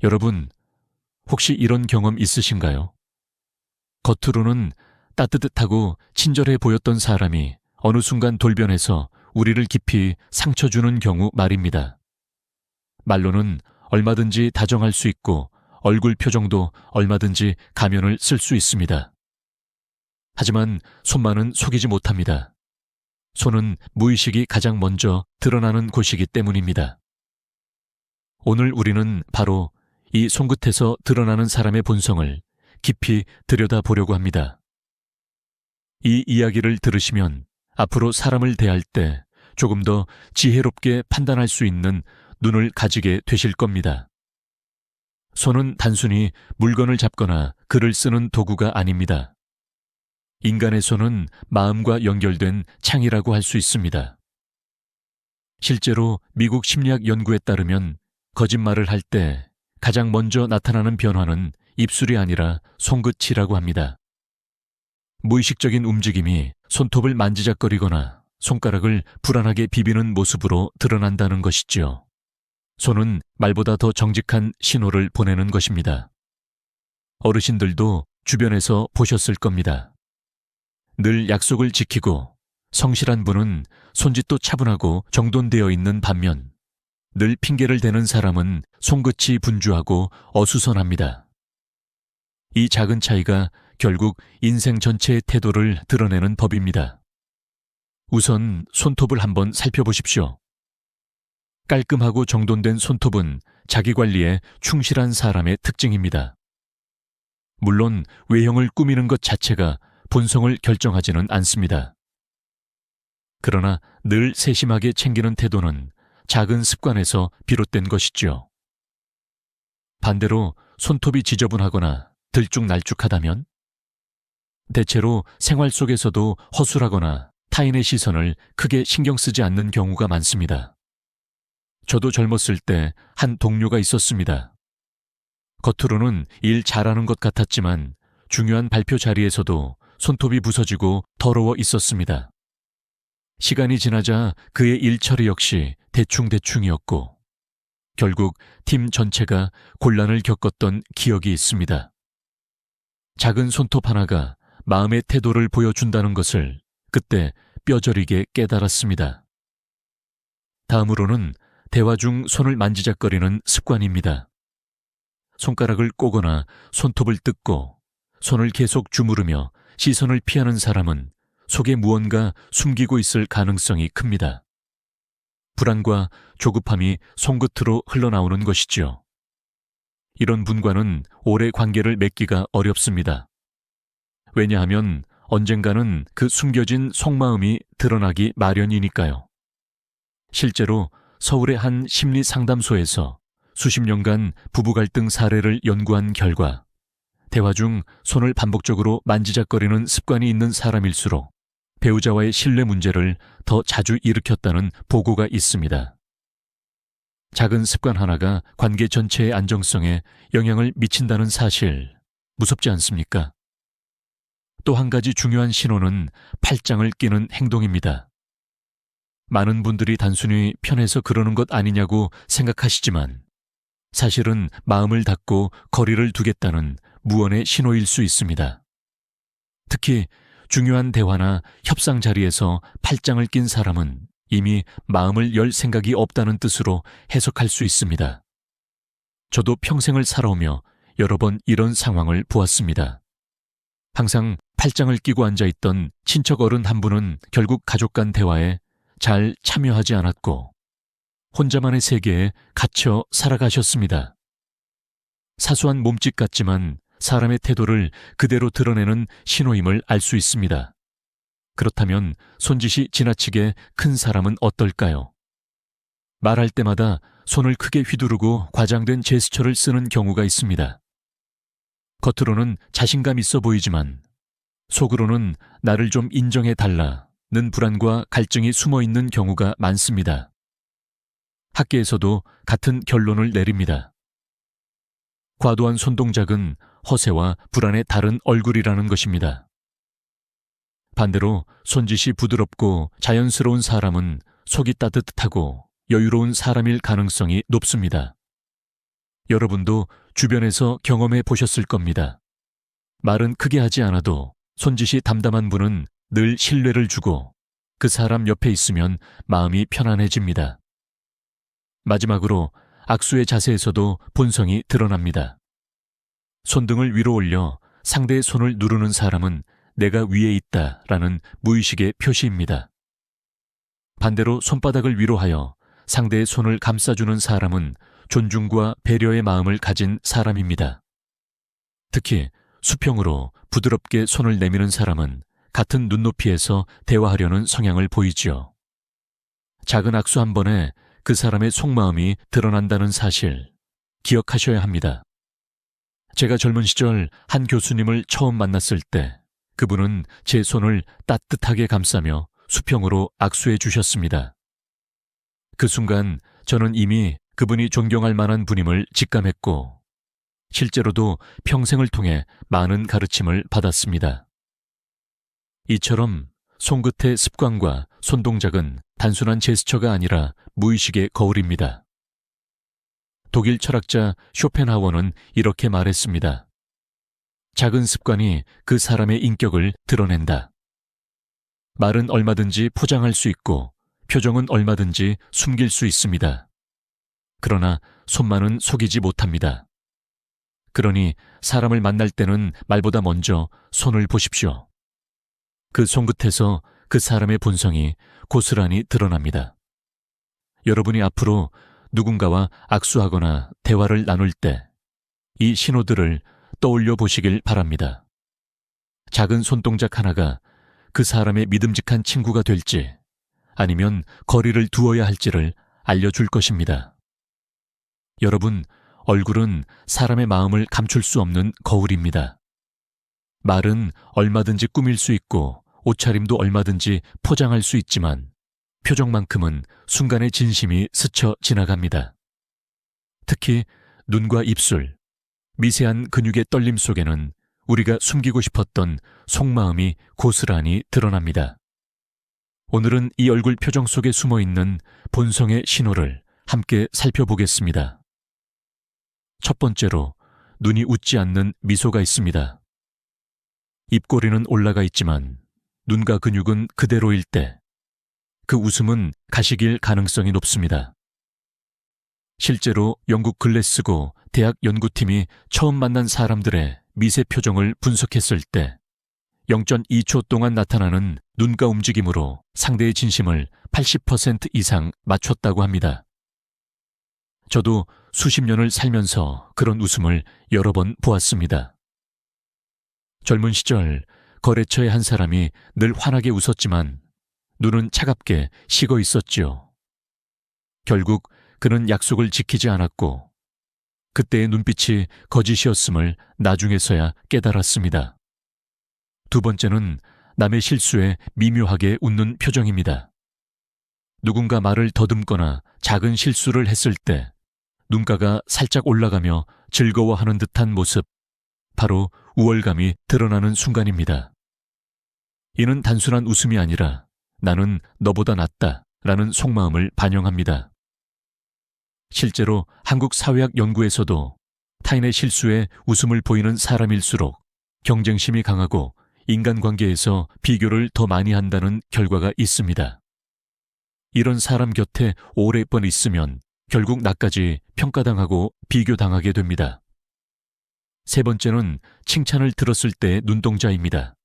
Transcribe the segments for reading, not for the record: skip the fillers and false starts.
여러분, 혹시 이런 경험 있으신가요? 겉으로는 따뜻하고 친절해 보였던 사람이 어느 순간 돌변해서 우리를 깊이 상처 주는 경우 말입니다. 말로는 얼마든지 다정할 수 있고 얼굴 표정도 얼마든지 가면을 쓸 수 있습니다. 하지만 손만은 속이지 못합니다. 손은 무의식이 가장 먼저 드러나는 곳이기 때문입니다. 오늘 우리는 바로 이 손끝에서 드러나는 사람의 본성을 깊이 들여다보려고 합니다. 이 이야기를 들으시면 앞으로 사람을 대할 때 조금 더 지혜롭게 판단할 수 있는 눈을 가지게 되실 겁니다. 손은 단순히 물건을 잡거나 글을 쓰는 도구가 아닙니다. 인간의 손은 마음과 연결된 창이라고 할 수 있습니다. 실제로 미국 심리학 연구에 따르면 거짓말을 할 때 가장 먼저 나타나는 변화는 입술이 아니라 손끝이라고 합니다. 무의식적인 움직임이 손톱을 만지작거리거나 손가락을 불안하게 비비는 모습으로 드러난다는 것이지요. 손은 말보다 더 정직한 신호를 보내는 것입니다. 어르신들도 주변에서 보셨을 겁니다. 늘 약속을 지키고 성실한 분은 손짓도 차분하고 정돈되어 있는 반면 늘 핑계를 대는 사람은 손끝이 분주하고 어수선합니다. 이 작은 차이가 결국 인생 전체의 태도를 드러내는 법입니다. 우선 손톱을 한번 살펴보십시오. 깔끔하고 정돈된 손톱은 자기관리에 충실한 사람의 특징입니다. 물론 외형을 꾸미는 것 자체가 본성을 결정하지는 않습니다. 그러나 늘 세심하게 챙기는 태도는 작은 습관에서 비롯된 것이죠. 반대로 손톱이 지저분하거나 들쭉날쭉하다면 대체로 생활 속에서도 허술하거나 타인의 시선을 크게 신경 쓰지 않는 경우가 많습니다. 저도 젊었을 때 한 동료가 있었습니다. 겉으로는 일 잘하는 것 같았지만 중요한 발표 자리에서도 손톱이 부서지고 더러워 있었습니다. 시간이 지나자 그의 일 처리 역시 대충대충이었고 결국 팀 전체가 곤란을 겪었던 기억이 있습니다. 작은 손톱 하나가 마음의 태도를 보여준다는 것을 그때 뼈저리게 깨달았습니다. 다음으로는 대화 중 손을 만지작거리는 습관입니다. 손가락을 꼬거나 손톱을 뜯고 손을 계속 주무르며 시선을 피하는 사람은 속에 무언가 숨기고 있을 가능성이 큽니다. 불안과 조급함이 손끝으로 흘러나오는 것이지요. 이런 분과는 오래 관계를 맺기가 어렵습니다. 왜냐하면 언젠가는 그 숨겨진 속마음이 드러나기 마련이니까요. 실제로 서울의 한 심리 상담소에서 수십 년간 부부 갈등 사례를 연구한 결과 대화 중 손을 반복적으로 만지작거리는 습관이 있는 사람일수록 배우자와의 신뢰 문제를 더 자주 일으켰다는 보고가 있습니다. 작은 습관 하나가 관계 전체의 안정성에 영향을 미친다는 사실, 무섭지 않습니까? 또 한 가지 중요한 신호는 팔짱을 끼는 행동입니다. 많은 분들이 단순히 편해서 그러는 것 아니냐고 생각하시지만 사실은 마음을 닫고 거리를 두겠다는 무언의 신호일 수 있습니다. 특히 중요한 대화나 협상 자리에서 팔짱을 낀 사람은 이미 마음을 열 생각이 없다는 뜻으로 해석할 수 있습니다. 저도 평생을 살아오며 여러 번 이런 상황을 보았습니다. 항상 팔짱을 끼고 앉아있던 친척 어른 한 분은 결국 가족 간 대화에 잘 참여하지 않았고 혼자만의 세계에 갇혀 살아가셨습니다. 사소한 몸짓 같지만 사람의 태도를 그대로 드러내는 신호임을 알 수 있습니다. 그렇다면 손짓이 지나치게 큰 사람은 어떨까요? 말할 때마다 손을 크게 휘두르고 과장된 제스처를 쓰는 경우가 있습니다. 겉으로는 자신감 있어 보이지만 속으로는 나를 좀 인정해 달라는 불안과 갈증이 숨어 있는 경우가 많습니다. 학계에서도 같은 결론을 내립니다. 과도한 손동작은 허세와 불안의 다른 얼굴이라는 것입니다. 반대로 손짓이 부드럽고 자연스러운 사람은 속이 따뜻하고 여유로운 사람일 가능성이 높습니다. 여러분도 주변에서 경험해 보셨을 겁니다. 말은 크게 하지 않아도 손짓이 담담한 분은 늘 신뢰를 주고 그 사람 옆에 있으면 마음이 편안해집니다. 마지막으로 악수의 자세에서도 본성이 드러납니다. 손등을 위로 올려 상대의 손을 누르는 사람은 내가 위에 있다라는 무의식의 표시입니다. 반대로 손바닥을 위로 하여 상대의 손을 감싸주는 사람은 존중과 배려의 마음을 가진 사람입니다. 특히 수평으로 부드럽게 손을 내미는 사람은 같은 눈높이에서 대화하려는 성향을 보이지요. 작은 악수 한 번에 그 사람의 속마음이 드러난다는 사실 기억하셔야 합니다. 제가 젊은 시절 한 교수님을 처음 만났을 때 그분은 제 손을 따뜻하게 감싸며 수평으로 악수해 주셨습니다. 그 순간 저는 이미 그분이 존경할 만한 분임을 직감했고 실제로도 평생을 통해 많은 가르침을 받았습니다. 이처럼 손끝의 습관과 손동작은 단순한 제스처가 아니라 무의식의 거울입니다. 독일 철학자 쇼펜하워는 이렇게 말했습니다. 작은 습관이 그 사람의 인격을 드러낸다. 말은 얼마든지 포장할 수 있고 표정은 얼마든지 숨길 수 있습니다. 그러나 손만은 속이지 못합니다. 그러니 사람을 만날 때는 말보다 먼저 손을 보십시오. 그 손끝에서 그 사람의 본성이 고스란히 드러납니다. 여러분이 앞으로 누군가와 악수하거나 대화를 나눌 때 이 신호들을 떠올려 보시길 바랍니다. 작은 손동작 하나가 그 사람의 믿음직한 친구가 될지 아니면 거리를 두어야 할지를 알려줄 것입니다. 여러분, 얼굴은 사람의 마음을 감출 수 없는 거울입니다. 말은 얼마든지 꾸밀 수 있고 옷차림도 얼마든지 포장할 수 있지만 표정만큼은 순간의 진심이 스쳐 지나갑니다. 특히 눈과 입술, 미세한 근육의 떨림 속에는 우리가 숨기고 싶었던 속마음이 고스란히 드러납니다. 오늘은 이 얼굴 표정 속에 숨어있는 본성의 신호를 함께 살펴보겠습니다. 첫 번째로 눈이 웃지 않는 미소가 있습니다. 입꼬리는 올라가 있지만 눈과 근육은 그대로일 때 그 웃음은 가식일 가능성이 높습니다. 실제로 영국 글래스고 대학 연구팀이 처음 만난 사람들의 미세 표정을 분석했을 때 0.2초 동안 나타나는 눈가 움직임으로 상대의 진심을 80% 이상 맞췄다고 합니다. 저도 수십 년을 살면서 그런 웃음을 여러 번 보았습니다. 젊은 시절 거래처의 한 사람이 늘 환하게 웃었지만 눈은 차갑게 식어 있었지요. 결국 그는 약속을 지키지 않았고 그때의 눈빛이 거짓이었음을 나중에서야 깨달았습니다. 두 번째는 남의 실수에 미묘하게 웃는 표정입니다. 누군가 말을 더듬거나 작은 실수를 했을 때 눈가가 살짝 올라가며 즐거워하는 듯한 모습, 바로 우월감이 드러나는 순간입니다. 이는 단순한 웃음이 아니라 나는 너보다 낫다 라는 속마음을 반영합니다. 실제로 한국 사회학 연구에서도 타인의 실수에 웃음을 보이는 사람일수록 경쟁심이 강하고 인간관계에서 비교를 더 많이 한다는 결과가 있습니다. 이런 사람 곁에 오랫동안 있으면 결국 나까지 평가당하고 비교당하게 됩니다. 세 번째는 칭찬을 들었을 때의 눈동자입니다.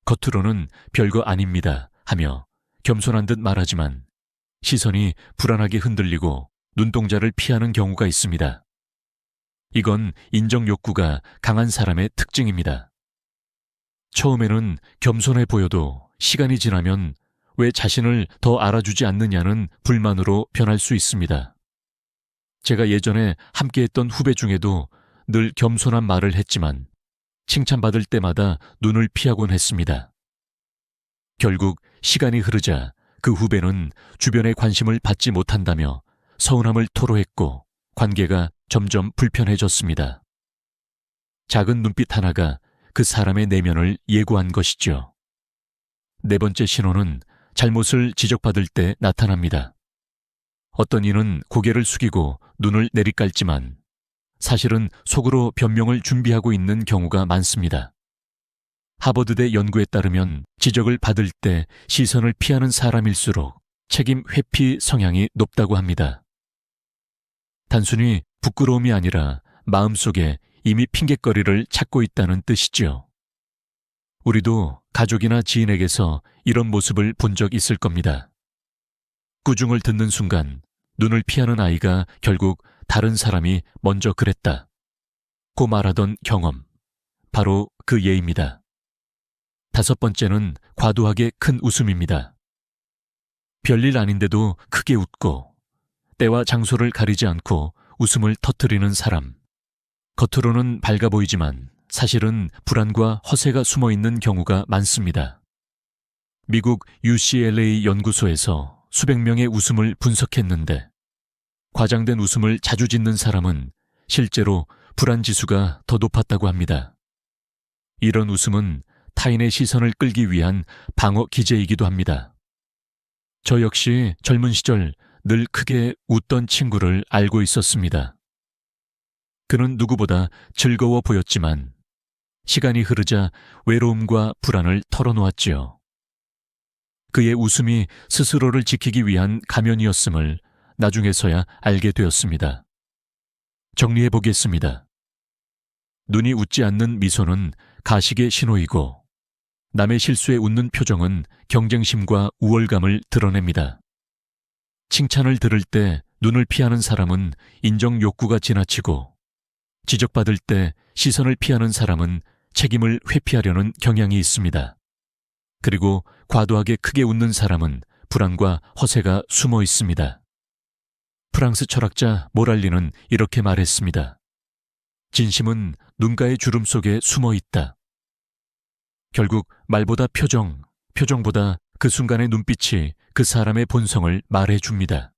겉으로는 별거 아닙니다 하며 겸손한 듯 말하지만 시선이 불안하게 흔들리고 눈동자를 피하는 경우가 있습니다. 이건 인정 욕구가 강한 사람의 특징입니다. 처음에는 겸손해 보여도 시간이 지나면 왜 자신을 더 알아주지 않느냐는 불만으로 변할 수 있습니다. 제가 예전에 함께했던 후배 중에도 늘 겸손한 말을 했지만 칭찬받을 때마다 눈을 피하곤 했습니다. 결국 시간이 흐르자 그 후배는 주변의 관심을 받지 못한다며 서운함을 토로했고 관계가 점점 불편해졌습니다. 작은 눈빛 하나가 그 사람의 내면을 예고한 것이죠. 네 번째 신호는 잘못을 지적받을 때 나타납니다. 어떤 이는 고개를 숙이고 눈을 내리깔지만 사실은 속으로 변명을 준비하고 있는 경우가 많습니다. 하버드대 연구에 따르면 지적을 받을 때 시선을 피하는 사람일수록 책임 회피 성향이 높다고 합니다. 단순히 부끄러움이 아니라 마음속에 이미 핑곗거리를 찾고 있다는 뜻이죠. 우리도 가족이나 지인에게서 이런 모습을 본 적 있을 겁니다. 꾸중을 듣는 순간 눈을 피하는 아이가 결국 다른 사람이 먼저 그랬다 고 말하던 경험, 바로 그 예입니다. 다섯 번째는 과도하게 큰 웃음입니다. 별일 아닌데도 크게 웃고 때와 장소를 가리지 않고 웃음을 터뜨리는 사람. 겉으로는 밝아 보이지만 사실은 불안과 허세가 숨어 있는 경우가 많습니다. 미국 UCLA 연구소에서 수백 명의 웃음을 분석했는데 과장된 웃음을 자주 짓는 사람은 실제로 불안 지수가 더 높았다고 합니다. 이런 웃음은 타인의 시선을 끌기 위한 방어 기제이기도 합니다. 저 역시 젊은 시절 늘 크게 웃던 친구를 알고 있었습니다. 그는 누구보다 즐거워 보였지만 시간이 흐르자 외로움과 불안을 털어놓았지요. 그의 웃음이 스스로를 지키기 위한 가면이었음을 나중에서야 알게 되었습니다. 정리해 보겠습니다. 눈이 웃지 않는 미소는 가식의 신호이고 남의 실수에 웃는 표정은 경쟁심과 우월감을 드러냅니다. 칭찬을 들을 때 눈을 피하는 사람은 인정 욕구가 지나치고 지적받을 때 시선을 피하는 사람은 책임을 회피하려는 경향이 있습니다. 그리고 과도하게 크게 웃는 사람은 불안과 허세가 숨어 있습니다. 프랑스 철학자 모랄리는 이렇게 말했습니다. 진심은 눈가의 주름 속에 숨어 있다. 결국 말보다 표정보다 그 순간의 눈빛이 그 사람의 본성을 말해줍니다.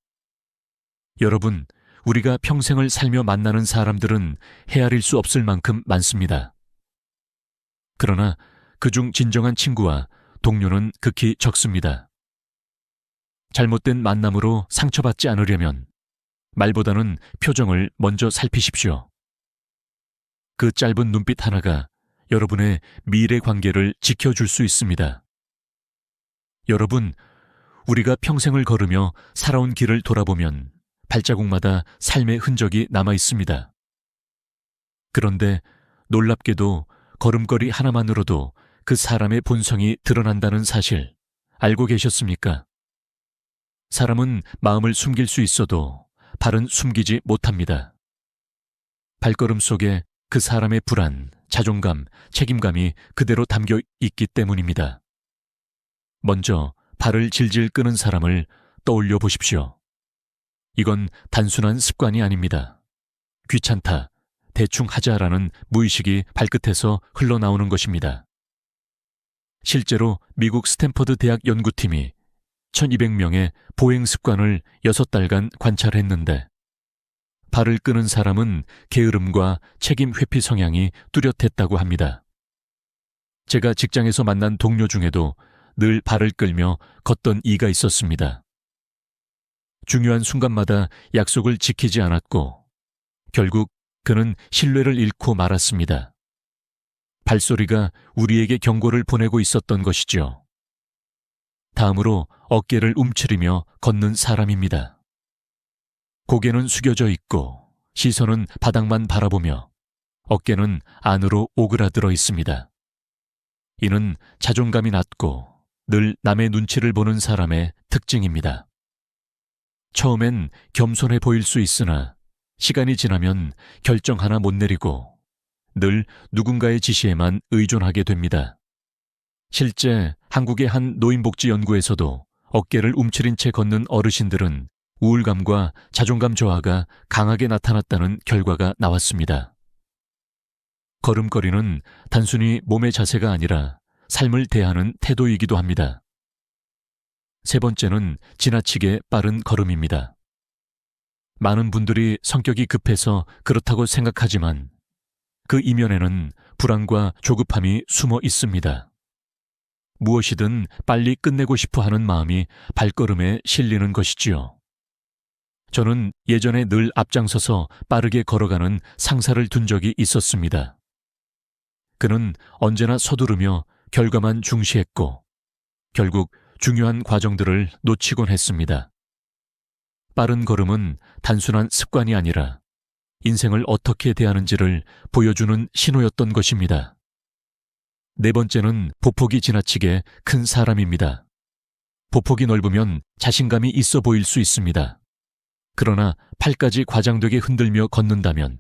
여러분, 우리가 평생을 살며 만나는 사람들은 헤아릴 수 없을 만큼 많습니다. 그러나 그중 진정한 친구와 동료는 극히 적습니다. 잘못된 만남으로 상처받지 않으려면 말보다는 표정을 먼저 살피십시오. 그 짧은 눈빛 하나가 여러분의 미래 관계를 지켜줄 수 있습니다. 여러분, 우리가 평생을 걸으며 살아온 길을 돌아보면 발자국마다 삶의 흔적이 남아 있습니다. 그런데 놀랍게도 걸음걸이 하나만으로도 그 사람의 본성이 드러난다는 사실 알고 계셨습니까? 사람은 마음을 숨길 수 있어도 발은 숨기지 못합니다. 발걸음 속에 그 사람의 불안, 자존감, 책임감이 그대로 담겨 있기 때문입니다. 먼저 발을 질질 끄는 사람을 떠올려 보십시오. 이건 단순한 습관이 아닙니다. 귀찮다, 대충 하자라는 무의식이 발끝에서 흘러나오는 것입니다. 실제로 미국 스탠퍼드 대학 연구팀이 1200명의 보행 습관을 6달간 관찰했는데 발을 끄는 사람은 게으름과 책임 회피 성향이 뚜렷했다고 합니다. 제가 직장에서 만난 동료 중에도 늘 발을 끌며 걷던 이가 있었습니다. 중요한 순간마다 약속을 지키지 않았고 결국 그는 신뢰를 잃고 말았습니다. 발소리가 우리에게 경고를 보내고 있었던 것이죠. 다음으로 어깨를 움츠리며 걷는 사람입니다. 고개는 숙여져 있고 시선은 바닥만 바라보며 어깨는 안으로 오그라들어 있습니다. 이는 자존감이 낮고 늘 남의 눈치를 보는 사람의 특징입니다. 처음엔 겸손해 보일 수 있으나 시간이 지나면 결정 하나 못 내리고 늘 누군가의 지시에만 의존하게 됩니다. 실제 한국의 한 노인복지 연구에서도 어깨를 움츠린 채 걷는 어르신들은 우울감과 자존감 저하가 강하게 나타났다는 결과가 나왔습니다. 걸음걸이는 단순히 몸의 자세가 아니라 삶을 대하는 태도이기도 합니다. 세 번째는 지나치게 빠른 걸음입니다. 많은 분들이 성격이 급해서 그렇다고 생각하지만 그 이면에는 불안과 조급함이 숨어 있습니다. 무엇이든 빨리 끝내고 싶어 하는 마음이 발걸음에 실리는 것이지요. 저는 예전에 늘 앞장서서 빠르게 걸어가는 상사를 둔 적이 있었습니다. 그는 언제나 서두르며 결과만 중시했고 결국 중요한 과정들을 놓치곤 했습니다. 빠른 걸음은 단순한 습관이 아니라 인생을 어떻게 대하는지를 보여주는 신호였던 것입니다. 네 번째는 보폭이 지나치게 큰 사람입니다. 보폭이 넓으면 자신감이 있어 보일 수 있습니다. 그러나 팔까지 과장되게 흔들며 걷는다면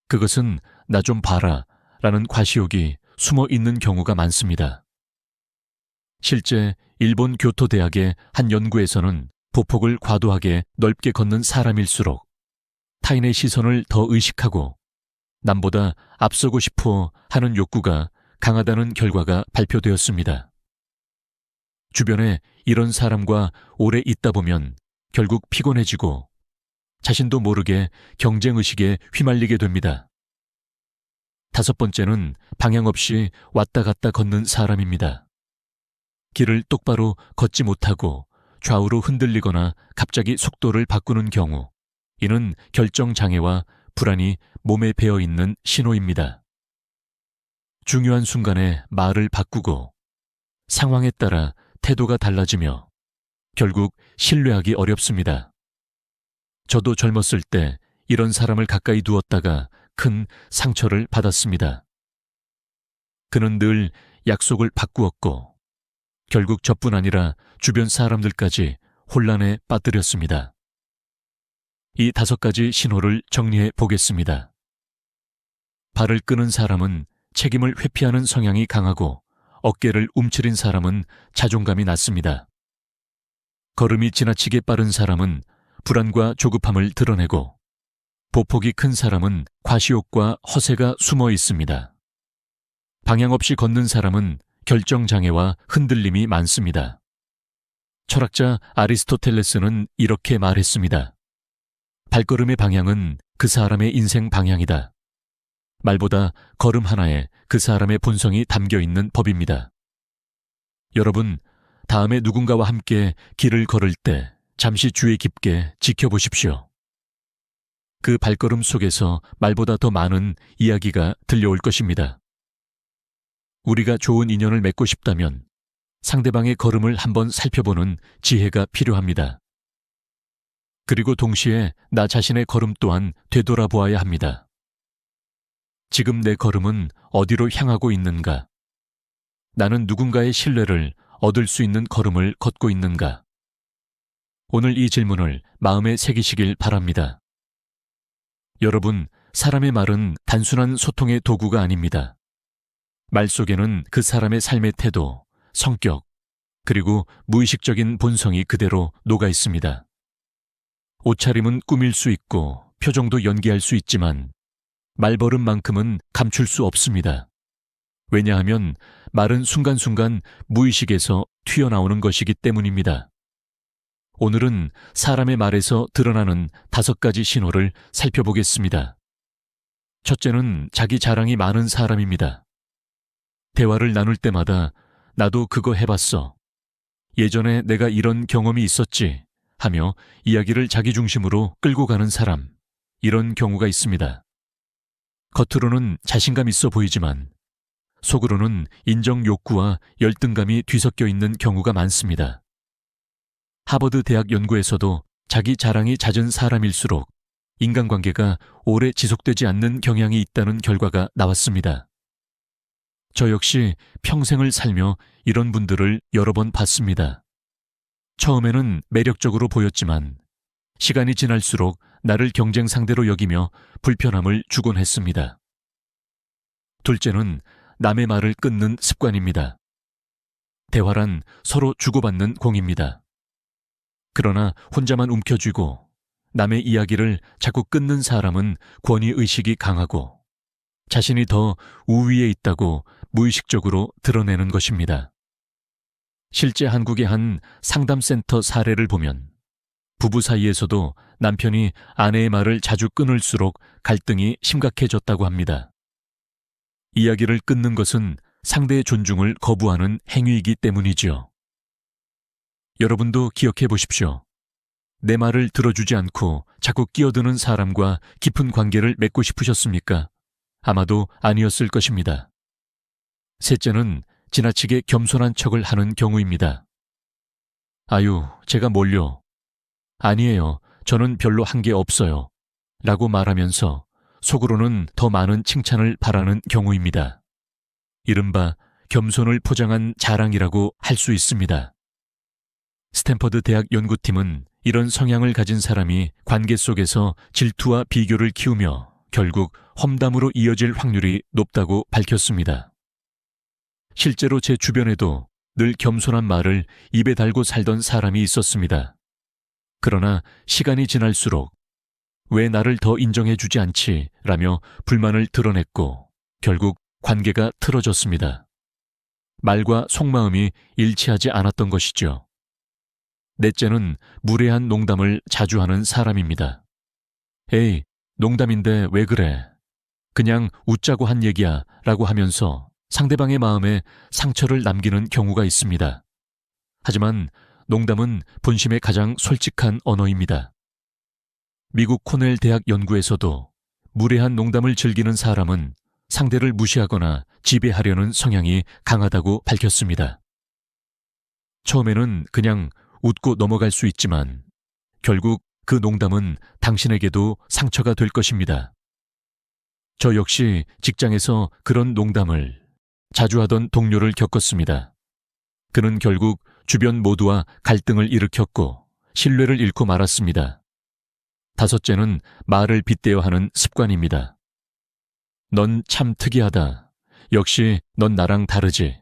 그것은 나 좀 봐라 라는 과시욕이 숨어 있는 경우가 많습니다. 실제 일본 교토대학의 한 연구에서는 보폭을 과도하게 넓게 걷는 사람일수록 타인의 시선을 더 의식하고 남보다 앞서고 싶어 하는 욕구가 강하다는 결과가 발표되었습니다. 주변에 이런 사람과 오래 있다 보면 결국 피곤해지고 자신도 모르게 경쟁의식에 휘말리게 됩니다. 다섯 번째는 방향 없이 왔다 갔다 걷는 사람입니다. 길을 똑바로 걷지 못하고 좌우로 흔들리거나 갑자기 속도를 바꾸는 경우, 이는 결정장애와 불안이 몸에 배어 있는 신호입니다. 중요한 순간에 말을 바꾸고 상황에 따라 태도가 달라지며 결국 신뢰하기 어렵습니다. 저도 젊었을 때 이런 사람을 가까이 두었다가 큰 상처를 받았습니다. 그는 늘 약속을 바꾸었고 결국 저뿐 아니라 주변 사람들까지 혼란에 빠뜨렸습니다. 이 5가지 신호를 정리해 보겠습니다. 발을 끄는 사람은 책임을 회피하는 성향이 강하고 어깨를 움츠린 사람은 자존감이 낮습니다. 걸음이 지나치게 빠른 사람은 불안과 조급함을 드러내고 보폭이 큰 사람은 과시욕과 허세가 숨어 있습니다. 방향 없이 걷는 사람은 결정장애와 흔들림이 많습니다. 철학자 아리스토텔레스는 이렇게 말했습니다. 발걸음의 방향은 그 사람의 인생 방향이다. 말보다 걸음 하나에 그 사람의 본성이 담겨 있는 법입니다. 여러분, 다음에 누군가와 함께 길을 걸을 때 잠시 주의 깊게 지켜보십시오. 그 발걸음 속에서 말보다 더 많은 이야기가 들려올 것입니다. 우리가 좋은 인연을 맺고 싶다면 상대방의 걸음을 한번 살펴보는 지혜가 필요합니다. 그리고 동시에 나 자신의 걸음 또한 되돌아보아야 합니다. 지금 내 걸음은 어디로 향하고 있는가? 나는 누군가의 신뢰를 얻을 수 있는 걸음을 걷고 있는가? 오늘 이 질문을 마음에 새기시길 바랍니다. 여러분, 사람의 말은 단순한 소통의 도구가 아닙니다. 말 속에는 그 사람의 삶의 태도, 성격, 그리고 무의식적인 본성이 그대로 녹아 있습니다. 옷차림은 꾸밀 수 있고 표정도 연기할 수 있지만 말버릇만큼은 감출 수 없습니다. 왜냐하면 말은 순간순간 무의식에서 튀어나오는 것이기 때문입니다. 오늘은 사람의 말에서 드러나는 5가지 신호를 살펴보겠습니다. 첫째는 자기 자랑이 많은 사람입니다. 대화를 나눌 때마다 나도 그거 해봤어. 예전에 내가 이런 경험이 있었지 하며 이야기를 자기 중심으로 끌고 가는 사람, 이런 경우가 있습니다. 겉으로는 자신감 있어 보이지만 속으로는 인정 욕구와 열등감이 뒤섞여 있는 경우가 많습니다. 하버드 대학 연구에서도 자기 자랑이 잦은 사람일수록 인간관계가 오래 지속되지 않는 경향이 있다는 결과가 나왔습니다. 저 역시 평생을 살며 이런 분들을 여러 번 봤습니다. 처음에는 매력적으로 보였지만 시간이 지날수록 나를 경쟁 상대로 여기며 불편함을 주곤 했습니다. 둘째는 남의 말을 끊는 습관입니다. 대화란 서로 주고받는 공입니다. 그러나 혼자만 움켜쥐고 남의 이야기를 자꾸 끊는 사람은 권위의식이 강하고 자신이 더 우위에 있다고 무의식적으로 드러내는 것입니다. 실제 한국의 한 상담센터 사례를 보면 부부 사이에서도 남편이 아내의 말을 자주 끊을수록 갈등이 심각해졌다고 합니다. 이야기를 끊는 것은 상대의 존중을 거부하는 행위이기 때문이지요. 여러분도 기억해 보십시오. 내 말을 들어주지 않고 자꾸 끼어드는 사람과 깊은 관계를 맺고 싶으셨습니까? 아마도 아니었을 것입니다. 셋째는 지나치게 겸손한 척을 하는 경우입니다. 아유, 제가 뭘요? 아니에요. 저는 별로 한 게 없어요. 라고 말하면서 속으로는 더 많은 칭찬을 바라는 경우입니다. 이른바 겸손을 포장한 자랑이라고 할 수 있습니다. 스탠퍼드 대학 연구팀은 이런 성향을 가진 사람이 관계 속에서 질투와 비교를 키우며 결국 험담으로 이어질 확률이 높다고 밝혔습니다. 실제로 제 주변에도 늘 겸손한 말을 입에 달고 살던 사람이 있었습니다. 그러나 시간이 지날수록 왜 나를 더 인정해주지 않지? 라며 불만을 드러냈고 결국 관계가 틀어졌습니다. 말과 속마음이 일치하지 않았던 것이죠. 넷째는 무례한 농담을 자주 하는 사람입니다. 에이, 농담인데 왜 그래? 그냥 웃자고 한 얘기야 라고 하면서 상대방의 마음에 상처를 남기는 경우가 있습니다. 하지만 농담은 본심의 가장 솔직한 언어입니다. 미국 코넬 대학 연구에서도 무례한 농담을 즐기는 사람은 상대를 무시하거나 지배하려는 성향이 강하다고 밝혔습니다. 처음에는 그냥 웃고 넘어갈 수 있지만 결국 그 농담은 당신에게도 상처가 될 것입니다. 저 역시 직장에서 그런 농담을 자주 하던 동료를 겪었습니다. 그는 결국 주변 모두와 갈등을 일으켰고 신뢰를 잃고 말았습니다. 다섯째는 말을 빗대어 하는 습관입니다. 넌 참 특이하다. 역시 넌 나랑 다르지.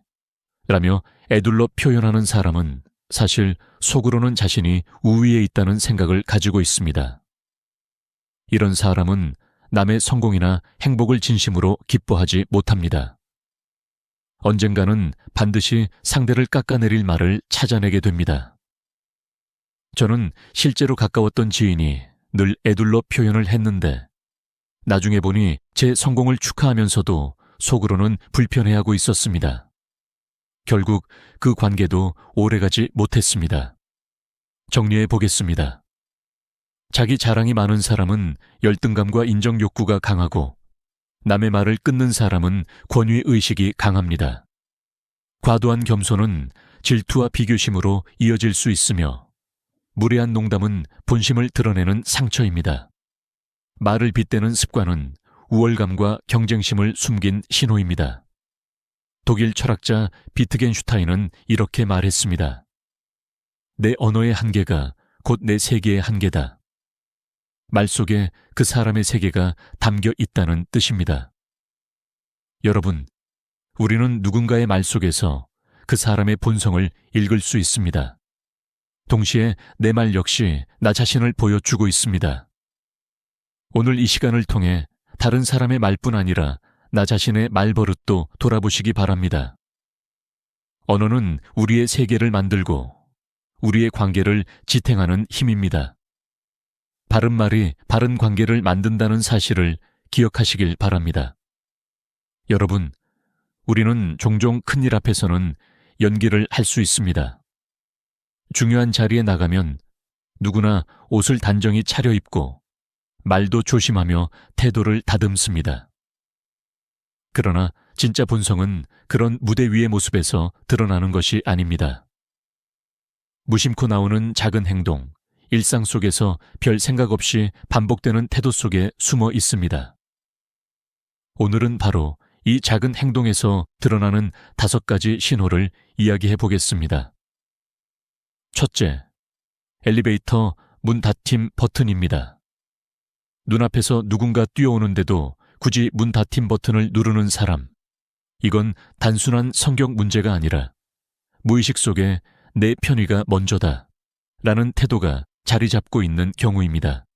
라며 에둘러 표현하는 사람은 사실 속으로는 자신이 우위에 있다는 생각을 가지고 있습니다. 이런 사람은 남의 성공이나 행복을 진심으로 기뻐하지 못합니다. 언젠가는 반드시 상대를 깎아내릴 말을 찾아내게 됩니다. 저는 실제로 가까웠던 지인이 늘 에둘러 표현을 했는데 나중에 보니 제 성공을 축하하면서도 속으로는 불편해하고 있었습니다. 결국 그 관계도 오래가지 못했습니다. 정리해 보겠습니다. 자기 자랑이 많은 사람은 열등감과 인정 욕구가 강하고 남의 말을 끊는 사람은 권위의식이 강합니다. 과도한 겸손은 질투와 비교심으로 이어질 수 있으며 무례한 농담은 본심을 드러내는 상처입니다. 말을 빗대는 습관은 우월감과 경쟁심을 숨긴 신호입니다. 독일 철학자 비트겐슈타인은 이렇게 말했습니다. 내 언어의 한계가 곧 내 세계의 한계다. 말 속에 그 사람의 세계가 담겨 있다는 뜻입니다. 여러분, 우리는 누군가의 말 속에서 그 사람의 본성을 읽을 수 있습니다. 동시에 내 말 역시 나 자신을 보여주고 있습니다. 오늘 이 시간을 통해 다른 사람의 말뿐 아니라 나 자신의 말버릇도 돌아보시기 바랍니다. 언어는 우리의 세계를 만들고 우리의 관계를 지탱하는 힘입니다. 바른 말이 바른 관계를 만든다는 사실을 기억하시길 바랍니다. 여러분, 우리는 종종 큰일 앞에서는 연기를 할 수 있습니다. 중요한 자리에 나가면 누구나 옷을 단정히 차려입고 말도 조심하며 태도를 다듬습니다. 그러나 진짜 본성은 그런 무대 위의 모습에서 드러나는 것이 아닙니다. 무심코 나오는 작은 행동, 일상 속에서 별 생각 없이 반복되는 태도 속에 숨어 있습니다. 오늘은 바로 이 작은 행동에서 드러나는 5가지 신호를 이야기해 보겠습니다. 첫째, 엘리베이터 문 닫힘 버튼입니다. 눈앞에서 누군가 뛰어오는데도 굳이 문 닫힘 버튼을 누르는 사람. 이건 단순한 성격 문제가 아니라 무의식 속에 내 편의가 먼저다 라는 태도가 자리 잡고 있는 경우입니다.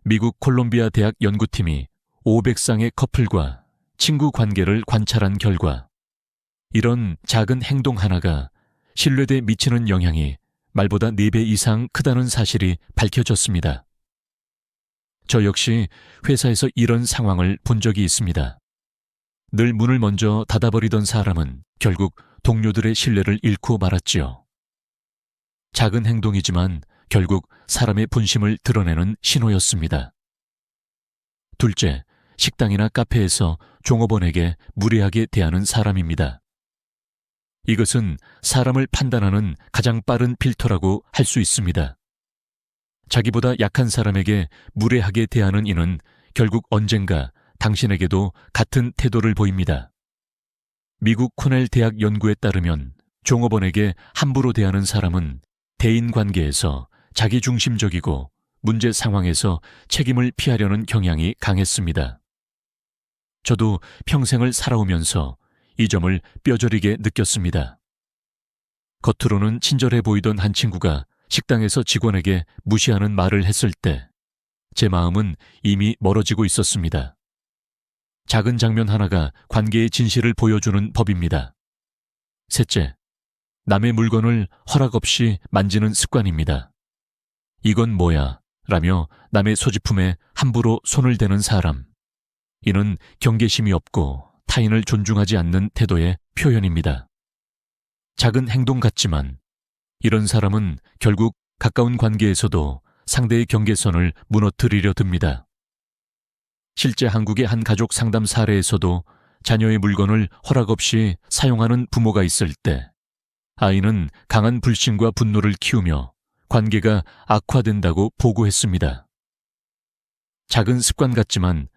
미국 콜롬비아 대학 연구팀이 500쌍의 커플과 친구 관계를 관찰한 결과 이런 작은 행동 하나가 신뢰대에 미치는 영향이 말보다 4배 이상 크다는 사실이 밝혀졌습니다. 저 역시 회사에서 이런 상황을 본 적이 있습니다. 늘 문을 먼저 닫아버리던 사람은 결국 동료들의 신뢰를 잃고 말았지요. 작은 행동이지만 결국 사람의 본심을 드러내는 신호였습니다. 둘째, 식당이나 카페에서 종업원에게 무례하게 대하는 사람입니다. 이것은 사람을 판단하는 가장 빠른 필터라고 할 수 있습니다. 자기보다 약한 사람에게 무례하게 대하는 이는 결국 언젠가 당신에게도 같은 태도를 보입니다. 미국 코넬 대학 연구에 따르면 종업원에게 함부로 대하는 사람은 대인관계에서 자기중심적이고 문제 상황에서 책임을 피하려는 경향이 강했습니다. 저도 평생을 살아오면서 이 점을 뼈저리게 느꼈습니다. 겉으로는 친절해 보이던 한 친구가 식당에서 직원에게 무시하는 말을 했을 때 제 마음은 이미 멀어지고 있었습니다. 작은 장면 하나가 관계의 진실을 보여주는 법입니다. 셋째, 남의 물건을 허락 없이 만지는 습관입니다. 이건 뭐야? 라며 남의 소지품에 함부로 손을 대는 사람. 이는 경계심이 없고 타인을 존중하지 않는 태도의 표현입니다. 작은 행동 같지만 이런 사람은 결국 가까운 관계에서도 상대의 경계선을 무너뜨리려 듭니다. 실제 한국의 한 가족 상담 사례에서도 자녀의 물건을 허락 없이 사용하는 부모가 있을 때 아이는 강한 불신과 분노를 키우며 관계가 악화된다고 보고했습니다. 작은 습관 같지만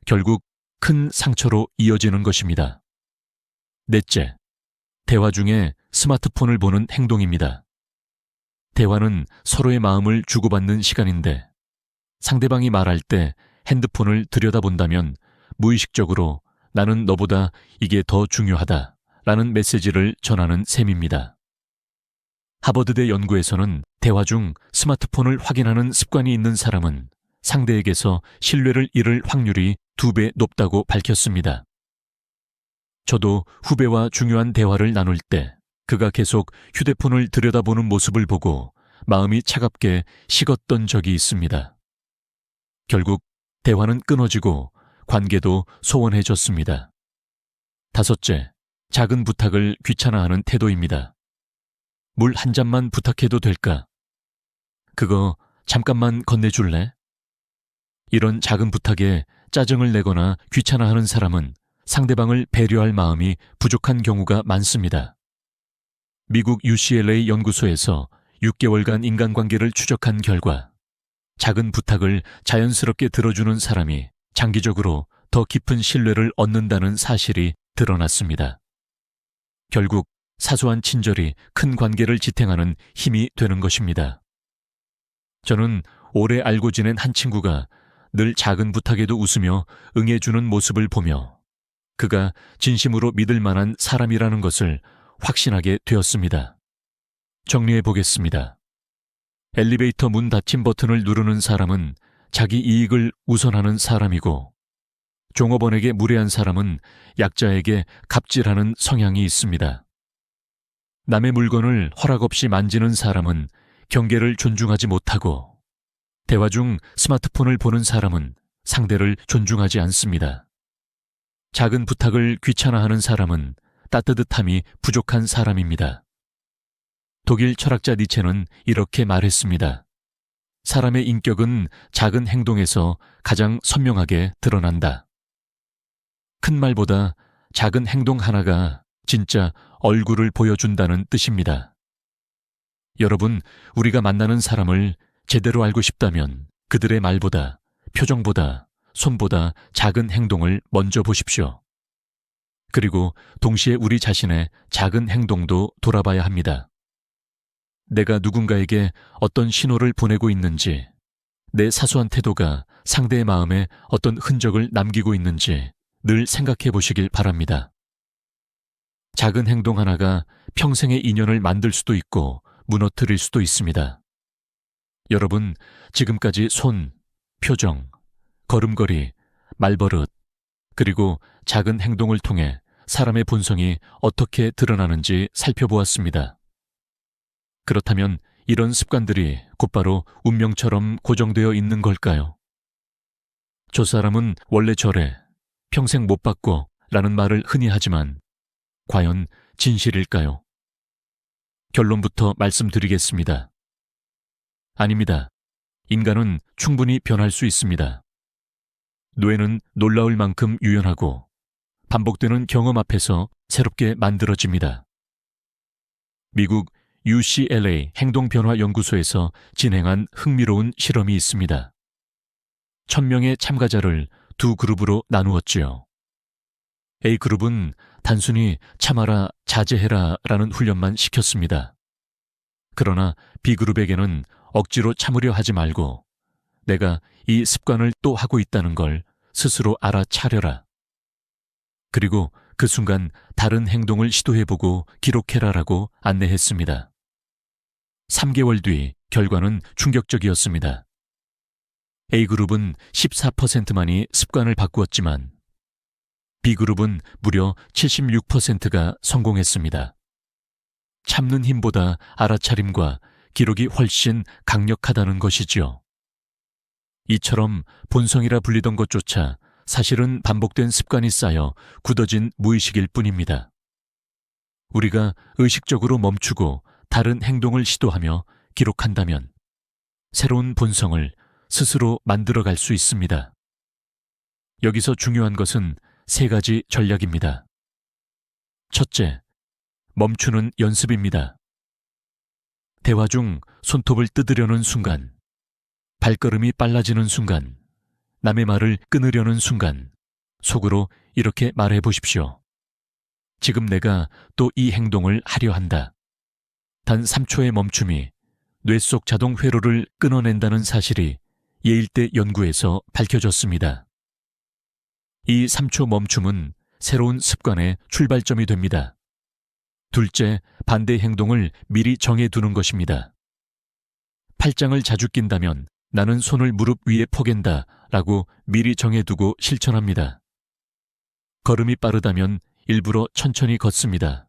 결국 큰 상처로 이어지는 것입니다. 넷째, 대화 중에 스마트폰을 보는 행동입니다. 대화는 서로의 마음을 주고받는 시간인데 상대방이 말할 때 핸드폰을 들여다본다면 무의식적으로 나는 너보다 이게 더 중요하다 라는 메시지를 전하는 셈입니다. 하버드대 연구에서는 대화 중 스마트폰을 확인하는 습관이 있는 사람은 상대에게서 신뢰를 잃을 확률이 2배 높다고 밝혔습니다. 저도 후배와 중요한 대화를 나눌 때 그가 계속 휴대폰을 들여다보는 모습을 보고 마음이 차갑게 식었던 적이 있습니다. 결국 대화는 끊어지고 관계도 소원해졌습니다. 다섯째, 작은 부탁을 귀찮아하는 태도입니다. 물 한 잔만 부탁해도 될까? 그거 잠깐만 건네줄래? 이런 작은 부탁에 짜증을 내거나 귀찮아하는 사람은 상대방을 배려할 마음이 부족한 경우가 많습니다. 미국 UCLA 연구소에서 6개월간 인간관계를 추적한 결과 작은 부탁을 자연스럽게 들어주는 사람이 장기적으로 더 깊은 신뢰를 얻는다는 사실이 드러났습니다. 결국 사소한 친절이 큰 관계를 지탱하는 힘이 되는 것입니다. 저는 오래 알고 지낸 한 친구가 늘 작은 부탁에도 웃으며 응해주는 모습을 보며 그가 진심으로 믿을 만한 사람이라는 것을 확신하게 되었습니다. 정리해 보겠습니다. 엘리베이터 문 닫힘 버튼을 누르는 사람은 자기 이익을 우선하는 사람이고 종업원에게 무례한 사람은 약자에게 갑질하는 성향이 있습니다. 남의 물건을 허락 없이 만지는 사람은 경계를 존중하지 못하고 대화 중 스마트폰을 보는 사람은 상대를 존중하지 않습니다. 작은 부탁을 귀찮아하는 사람은 따뜻함이 부족한 사람입니다. 독일 철학자 니체는 이렇게 말했습니다. 사람의 인격은 작은 행동에서 가장 선명하게 드러난다. 큰 말보다 작은 행동 하나가 진짜 얼굴을 보여준다는 뜻입니다. 여러분, 우리가 만나는 사람을 제대로 알고 싶다면 그들의 말보다, 표정보다, 손보다 작은 행동을 먼저 보십시오. 그리고 동시에 우리 자신의 작은 행동도 돌아봐야 합니다. 내가 누군가에게 어떤 신호를 보내고 있는지, 내 사소한 태도가 상대의 마음에 어떤 흔적을 남기고 있는지 늘 생각해 보시길 바랍니다. 작은 행동 하나가 평생의 인연을 만들 수도 있고 무너뜨릴 수도 있습니다. 여러분, 지금까지 손, 표정, 걸음걸이, 말버릇, 그리고 작은 행동을 통해 사람의 본성이 어떻게 드러나는지 살펴보았습니다. 그렇다면 이런 습관들이 곧바로 운명처럼 고정되어 있는 걸까요? 저 사람은 원래 저래, 평생 못 바꿔 라는 말을 흔히 하지만 과연 진실일까요? 결론부터 말씀드리겠습니다. 아닙니다. 인간은 충분히 변할 수 있습니다. 뇌는 놀라울 만큼 유연하고 반복되는 경험 앞에서 새롭게 만들어집니다. 미국 UCLA 행동변화연구소에서 진행한 흥미로운 실험이 있습니다. 1000명의 참가자를 두 그룹으로 나누었지요. A그룹은 단순히 참아라, 자제해라 라는 훈련만 시켰습니다. 그러나 B그룹에게는 억지로 참으려 하지 말고 내가 이 습관을 또 하고 있다는 걸 스스로 알아차려라. 그리고 그 순간 다른 행동을 시도해보고 기록해라라고 안내했습니다. 3개월 뒤 결과는 충격적이었습니다. A그룹은 14%만이 습관을 바꾸었지만 B그룹은 무려 76%가 성공했습니다. 참는 힘보다 알아차림과 기록이 훨씬 강력하다는 것이지요. 이처럼 본성이라 불리던 것조차 사실은 반복된 습관이 쌓여 굳어진 무의식일 뿐입니다. 우리가 의식적으로 멈추고 다른 행동을 시도하며 기록한다면 새로운 본성을 스스로 만들어갈 수 있습니다. 여기서 중요한 것은 3가지 전략입니다. 첫째, 멈추는 연습입니다. 대화 중 손톱을 뜯으려는 순간, 발걸음이 빨라지는 순간, 남의 말을 끊으려는 순간, 속으로 이렇게 말해 보십시오. 지금 내가 또 이 행동을 하려 한다. 단 3초의 멈춤이 뇌 속 자동 회로를 끊어낸다는 사실이 예일대 연구에서 밝혀졌습니다. 이 3초 멈춤은 새로운 습관의 출발점이 됩니다. 둘째, 반대 행동을 미리 정해두는 것입니다. 팔짱을 자주 낀다면 나는 손을 무릎 위에 포갠다 라고 미리 정해두고 실천합니다. 걸음이 빠르다면 일부러 천천히 걷습니다.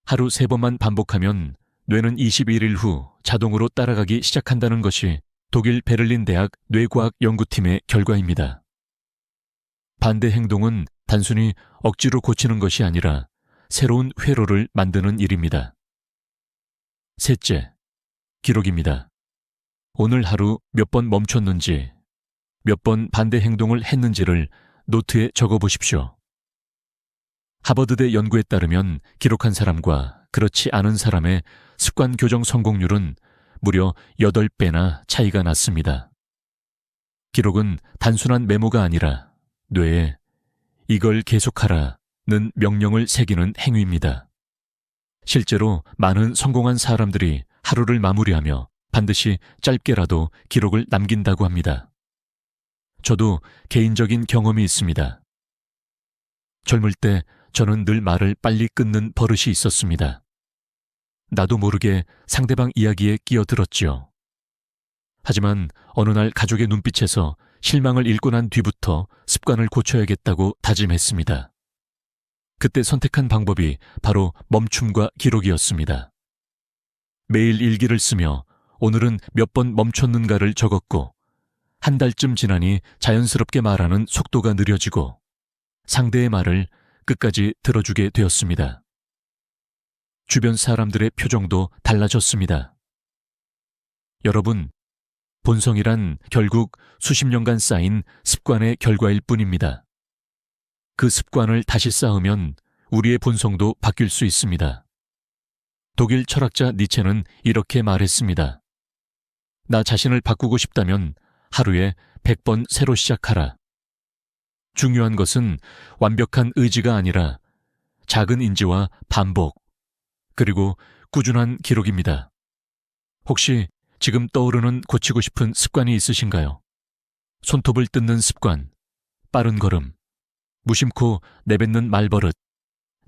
하루 3번만 반복하면 뇌는 21일 후 자동으로 따라가기 시작한다는 것이 독일 베를린 대학 뇌과학 연구팀의 결과입니다. 반대 행동은 단순히 억지로 고치는 것이 아니라 새로운 회로를 만드는 일입니다. 셋째, 기록입니다. 오늘 하루 몇 번 멈췄는지, 몇 번 반대 행동을 했는지를 노트에 적어 보십시오. 하버드대 연구에 따르면 기록한 사람과 그렇지 않은 사람의 습관 교정 성공률은 무려 8배나 차이가 났습니다. 기록은 단순한 메모가 아니라 뇌에 이걸 계속하라는 명령을 새기는 행위입니다. 실제로 많은 성공한 사람들이 하루를 마무리하며 반드시 짧게라도 기록을 남긴다고 합니다. 저도 개인적인 경험이 있습니다. 젊을 때 저는 늘 말을 빨리 끊는 버릇이 있었습니다. 나도 모르게 상대방 이야기에 끼어들었지요. 하지만 어느 날 가족의 눈빛에서 실망을 읽고 난 뒤부터 습관을 고쳐야겠다고 다짐했습니다. 그때 선택한 방법이 바로 멈춤과 기록이었습니다. 매일 일기를 쓰며 오늘은 몇 번 멈췄는가를 적었고 한 달쯤 지나니 자연스럽게 말하는 속도가 느려지고 상대의 말을 끝까지 들어주게 되었습니다. 주변 사람들의 표정도 달라졌습니다. 여러분, 본성이란 결국 수십 년간 쌓인 습관의 결과일 뿐입니다. 그 습관을 다시 쌓으면 우리의 본성도 바뀔 수 있습니다. 독일 철학자 니체는 이렇게 말했습니다. 나 자신을 바꾸고 싶다면 하루에 100번 새로 시작하라. 중요한 것은 완벽한 의지가 아니라 작은 인지와 반복, 그리고 꾸준한 기록입니다. 혹시 지금 떠오르는 고치고 싶은 습관이 있으신가요? 손톱을 뜯는 습관, 빠른 걸음, 무심코 내뱉는 말버릇,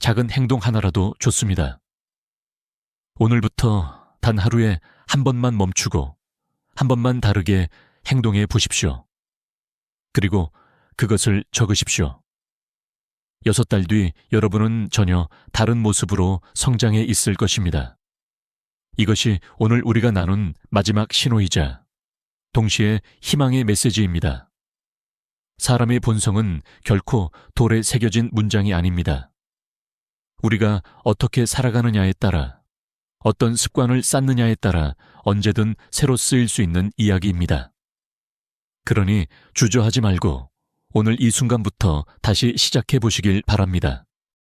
작은 행동 하나라도 좋습니다. 오늘부터 단 하루에 한 번만 멈추고 한 번만 다르게 행동해 보십시오. 그리고 그것을 적으십시오. 6달 뒤 여러분은 전혀 다른 모습으로 성장해 있을 것입니다. 이것이 오늘 우리가 나눈 마지막 신호이자 동시에 희망의 메시지입니다. 사람의 본성은 결코 돌에 새겨진 문장이 아닙니다. 우리가 어떻게 살아가느냐에 따라 어떤 습관을 쌓느냐에 따라 언제든 새로 쓰일 수 있는 이야기입니다. 그러니 주저하지 말고 오늘 이 순간부터 다시 시작해 보시길 바랍니다.